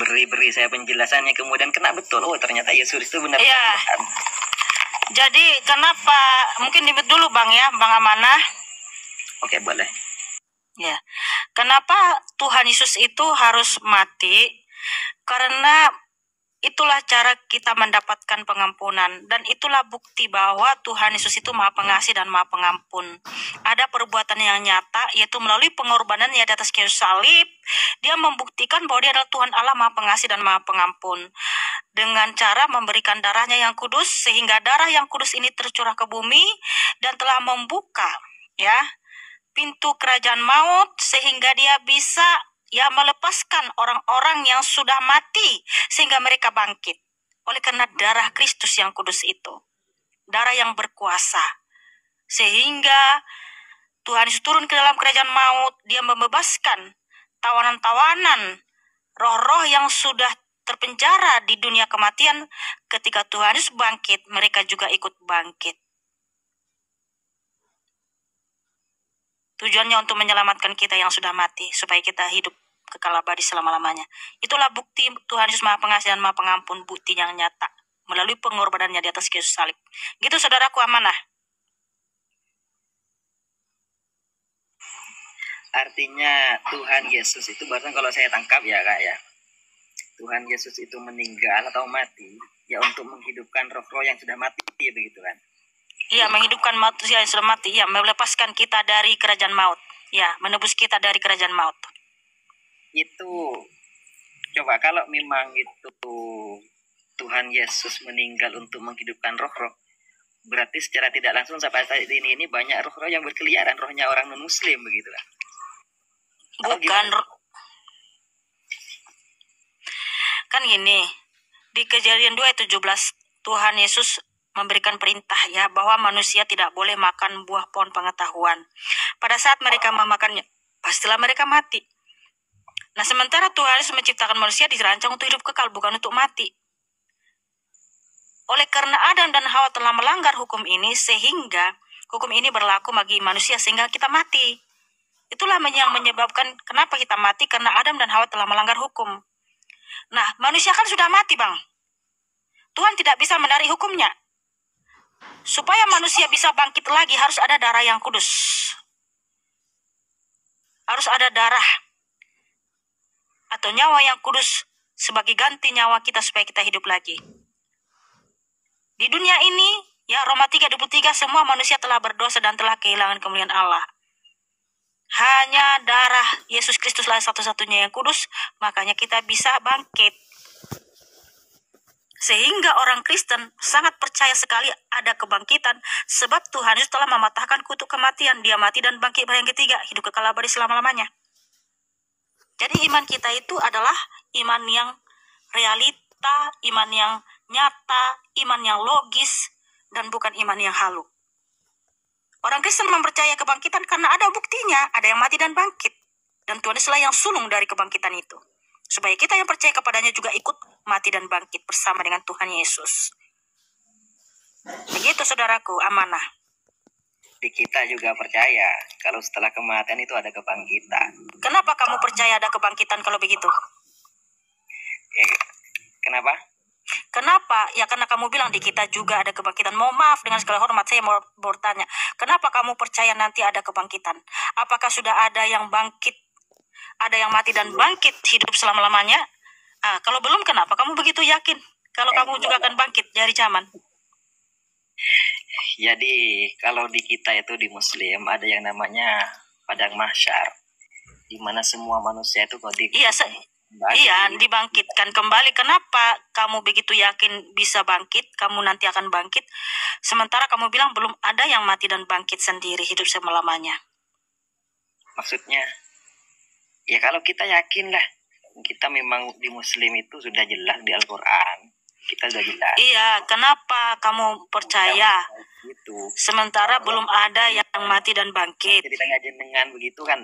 beri saya penjelasannya, kemudian kena betul. Oh, ternyata Yesus itu benar. Iya. Jadi kenapa, mungkin dibet dulu Bang ya, Bang Amanah. Oke, boleh. Ya. Kenapa Tuhan Yesus itu harus mati? Karena itulah cara kita mendapatkan pengampunan, dan itulah bukti bahwa Tuhan Yesus itu Maha Pengasih dan Maha Pengampun. Ada perbuatan yang nyata, yaitu melalui pengorbanannya di atas kayu salib, dia membuktikan bahwa dia adalah Tuhan Allah Maha Pengasih dan Maha Pengampun. Dengan cara memberikan darahnya yang kudus, sehingga darah yang kudus ini tercurah ke bumi dan telah membuka ya pintu kerajaan maut, sehingga dia bisa melepaskan orang-orang yang sudah mati sehingga mereka bangkit. Oleh karena darah Kristus yang kudus itu, darah yang berkuasa, sehingga Tuhan Yesus turun ke dalam kerajaan maut. Dia membebaskan tawanan-tawanan, roh-roh yang sudah terpenjara di dunia kematian. Ketika Tuhan Yesus bangkit, mereka juga ikut bangkit. Tujuannya untuk menyelamatkan kita yang sudah mati, supaya kita hidup kekal abadi selama-lamanya. Itulah bukti Tuhan Yesus Maha Pengasih dan Maha Pengampun, bukti yang nyata melalui pengorbanannya di atas kayu salib. Gitu saudaraku Amanah. Artinya Tuhan Yesus itu, barusan kalau saya tangkap ya Kak ya, Tuhan Yesus itu meninggal atau mati ya untuk menghidupkan roh-roh yang sudah mati, begitu kan? Iya, menghidupkan manusia yang sudah mati, ya, melepaskan kita dari kerajaan maut, ya, menebus kita dari kerajaan maut. Itu coba kalau memang itu Tuhan Yesus meninggal untuk menghidupkan roh-roh, berarti secara tidak langsung sampai saat ini banyak roh-roh yang berkeliaran, rohnya orang non-muslim, begitu kan? Bukan, kan gini, di Kejadian 2:17 Tuhan Yesus memberikan perintah ya, bahwa manusia tidak boleh makan buah pohon pengetahuan. Pada saat mereka memakannya, pastilah mereka mati. Nah, sementara Tuhan Yesus menciptakan manusia dirancang untuk hidup kekal, bukan untuk mati. Oleh karena Adam dan Hawa telah melanggar hukum ini, sehingga hukum ini berlaku bagi manusia sehingga kita mati. Itulah yang menyebabkan kenapa kita mati, karena Adam dan Hawa telah melanggar hukum. Nah, manusia kan sudah mati, Bang. Tuhan tidak bisa menarik hukumnya. Supaya manusia bisa bangkit lagi, harus ada darah yang kudus. Harus ada darah atau nyawa yang kudus sebagai ganti nyawa kita supaya kita hidup lagi. Di dunia ini, ya, Roma 3:23, semua manusia telah berdosa dan telah kehilangan kemuliaan Allah. Hanya darah Yesus Kristuslah satu-satunya yang kudus, makanya kita bisa bangkit. Sehingga orang Kristen sangat percaya sekali ada kebangkitan, sebab Tuhan Yesus telah mematahkan kutuk kematian. Dia mati dan bangkit pada yang ketiga, hidup kekal abadi selama-lamanya. Jadi iman kita itu adalah iman yang realita, iman yang nyata, iman yang logis, dan bukan iman yang halu. Orang Kristen mempercayai kebangkitan karena ada buktinya, ada yang mati dan bangkit. Dan Tuhan Yesuslah yang sulung dari kebangkitan itu, supaya kita yang percaya kepadanya juga ikut mati dan bangkit bersama dengan Tuhan Yesus. Begitu saudaraku Amanah. Di kita juga percaya kalau setelah kematian itu ada kebangkitan. Kenapa kamu percaya ada kebangkitan kalau begitu? Kenapa? Kenapa? Ya karena kamu bilang di kita juga ada kebangkitan. Mohon maaf, dengan segala hormat saya mau bertanya, kenapa kamu percaya nanti ada kebangkitan? Apakah sudah ada yang bangkit, ada yang mati dan bangkit hidup selama-lamanya? Kalau belum, kenapa kamu begitu yakin kalau kamu juga akan bangkit dari zaman? Jadi kalau di kita itu di Muslim ada yang namanya padang mahsyar, di mana semua manusia itu dibangkitkan kembali. Kenapa kamu begitu yakin bisa bangkit, kamu nanti akan bangkit, sementara kamu bilang belum ada yang mati dan bangkit sendiri hidup selama-lamanya? Maksudnya, ya kalau kita yakin lah, kita memang di Muslim itu sudah jelas di Al-Quran, kita sudah jelas. Iya, kenapa kamu percaya gitu, sementara belum ada yang mati dan bangkit? Jadi dengan begitu kan,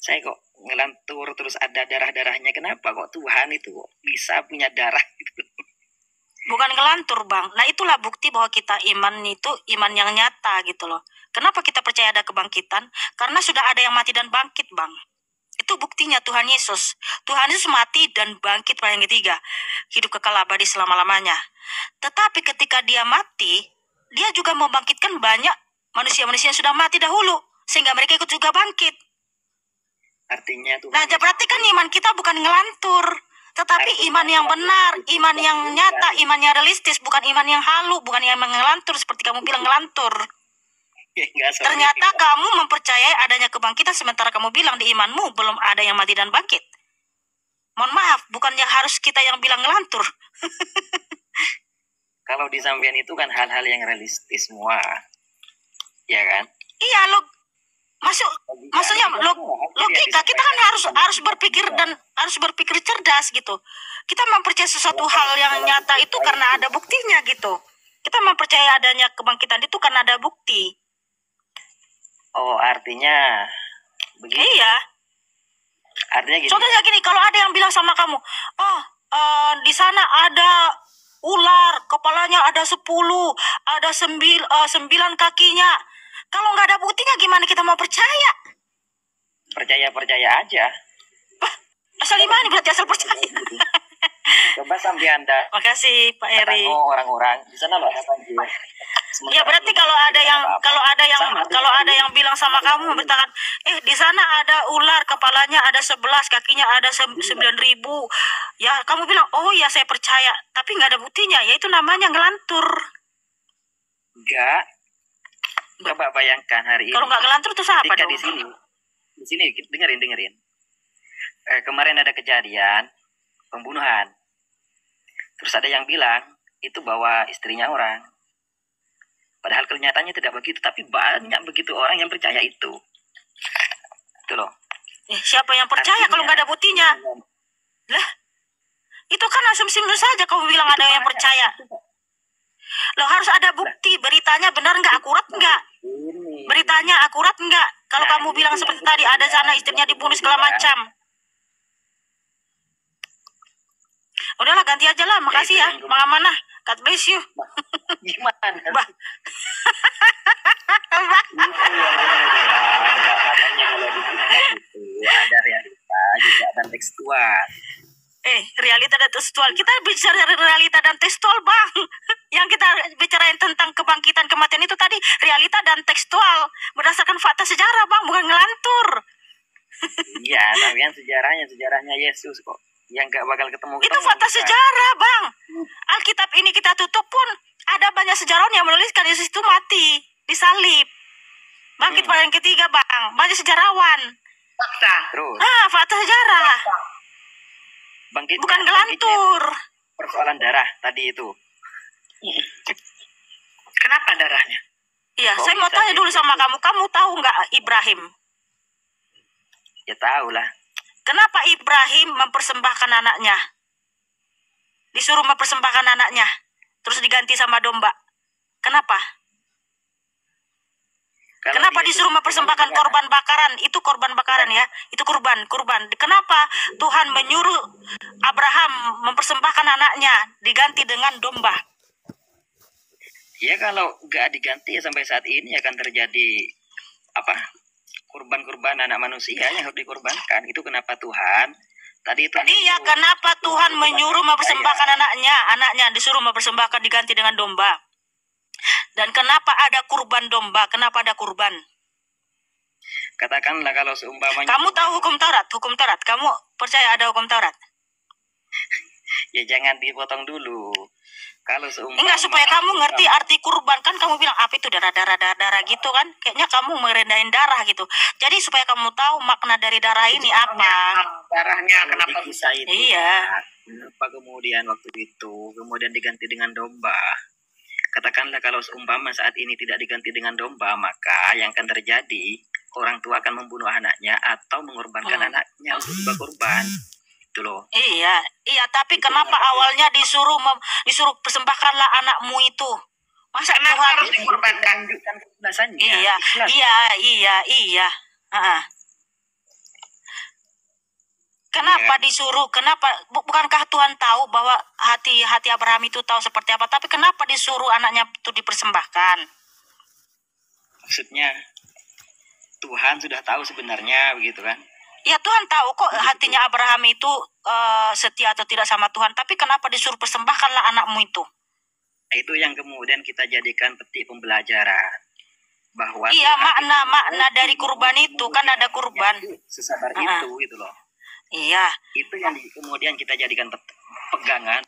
saya kok ngelantur terus ada darah-darahnya. Kenapa kok Tuhan itu kok bisa punya darah gitu? Bukan ngelantur, Bang. Nah, itulah bukti bahwa kita iman itu iman yang nyata gitu loh. Kenapa kita percaya ada kebangkitan? Karena sudah ada yang mati dan bangkit, Bang. Itu buktinya Tuhan Yesus. Tuhan Yesus mati dan bangkit pada yang ketiga. Hidup kekal abadi selama-lamanya. Tetapi ketika dia mati, dia juga membangkitkan banyak manusia-manusia yang sudah mati dahulu. Sehingga mereka ikut juga bangkit. Artinya Tuhan Nah, berarti kan iman kita bukan ngelantur, tetapi iman yang benar, iman yang nyata, iman yang realistis, bukan iman yang halu, bukan yang ngelantur seperti kamu bilang ngelantur. Ternyata kamu mempercayai adanya kebangkitan sementara kamu bilang di imanmu belum ada yang mati dan bangkit. Mohon maaf, bukan yang harus kita yang bilang ngelantur. Kalau di sampean itu kan hal-hal yang realistis semua, ya kan? Iya, maksudnya logika kita kan harus berpikir dan harus berpikir cerdas gitu. Kita mempercayai sesuatu hal yang nyata itu karena ada buktinya gitu. Kita mempercayai adanya kebangkitan itu karena ada bukti. Oh, artinya begitu. Iya. Artinya gitu. Contohnya gini, kalau ada yang bilang sama kamu, di sana ada ular, kepalanya ada 10, ada 9 kakinya. Kalau nggak ada buktinya gimana kita mau percaya? Percaya aja. Asal gimana berarti asal percaya? Coba sampai Anda. Makasih Pak Eri. Orang-orang di sana loh ada banjir. Ya berarti kalau ada yang bilang sama kamu memberitakan, di sana ada ular, kepalanya ada 11, kakinya ada 9.000. Ya kamu bilang, oh ya saya percaya, tapi nggak ada buktinya. Ya itu namanya ngelantur. Enggak. Coba bayangkan hari ini. Kalau nggak ngelantur itu apa dong? Di sini dengerin. Kemarin ada kejadian pembunuhan. Terus ada yang bilang itu bawa istrinya orang. Padahal kenyataannya tidak begitu, tapi banyak begitu orang yang percaya itu. Itu loh. Siapa yang percaya kalau nggak ada buktinya? Lah, itu kan asumsi saja kamu bilang ada yang percaya. Loh harus ada bukti, beritanya benar nggak, akurat nggak? Beritanya akurat nggak? Kalau kamu bilang seperti tadi, ada sana istrinya dibunuh segala macam. Udahlah ganti aja lah, makasih ya, Bang Amanah. God bless you. Gimana? Ada realita juga dan tekstual. Realita dan tekstual. Kita bicara realita dan tekstual, Bang. Yang kita bicarain tentang kebangkitan kematian itu tadi realita dan tekstual berdasarkan fakta sejarah, Bang, bukan ngelantur. Iya, tapi kan sejarahnya Yesus kok. Yang gak bakal ketemu. Itu fakta sejarah, Bang. Alkitab ini kita tutup pun ada banyak sejarawan yang menuliskan Yesus itu mati, disalib, bangkit pada yang ketiga, Bang. Banyak sejarawan. Fakta. Terus. Fakta sejarah. Bangkit. Bukan ngelantur. Persoalan darah tadi itu. Kenapa darahnya? Iya, saya mau tanya dulu sama kamu. Kamu tahu nggak Ibrahim? Ya tahu lah. Kenapa Ibrahim mempersembahkan anaknya? Disuruh mempersembahkan anaknya, terus diganti sama domba. Kenapa? Kenapa disuruh mempersembahkan korban bakaran? Itu korban bakaran ya, itu kurban. Kenapa Tuhan menyuruh Abraham mempersembahkan anaknya diganti dengan domba? Ya kalau nggak diganti ya sampai saat ini akan terjadi kurban anak manusia yang harus dikorbankan. Itu kenapa Tuhan tadi itu. Iya, kenapa Tuhan menyuruh mempersembahkan anaknya disuruh mempersembahkan diganti dengan domba? Dan kenapa ada kurban domba? Kenapa ada kurban? Katakanlah kalau seumpamanya. Kamu tahu hukum Taurat? Kamu percaya ada hukum Taurat? Ya jangan dipotong dulu. Kalau seumpamanya. Enggak, supaya kamu ngerti arti kurban. Kan kamu bilang apa itu darah gitu kan? Kayaknya kamu merendahin darah gitu. Jadi supaya kamu tahu makna dari darah ini apa. Darahnya kenapa bisa itu? Iya. Kenapa kemudian waktu itu kemudian diganti dengan domba? Katakanlah kalau seumpama saat ini tidak diganti dengan domba, maka yang akan terjadi orang tua akan membunuh anaknya atau mengorbankan anaknya untuk sebuah korban. Itu loh. Iya, tapi kenapa awalnya disuruh persembahkanlah anakmu itu? Masa Tuhan harus dikorbankan? Iya. Kenapa disuruh? Kenapa? Bukankah Tuhan tahu bahwa hati Abraham itu tahu seperti apa? Tapi kenapa disuruh anaknya itu dipersembahkan? Maksudnya Tuhan sudah tahu sebenarnya begitu kan? Ya Tuhan tahu kok hatinya Abraham itu setia atau tidak sama Tuhan. Tapi kenapa disuruh persembahkanlah anakmu itu? Itu yang kemudian kita jadikan petik pembelajaran. Bahwa iya, makna dari kurban itu kan ada kurban. Sesabar itu gitu loh. Iya. Itu yang kemudian kita jadikan pegangan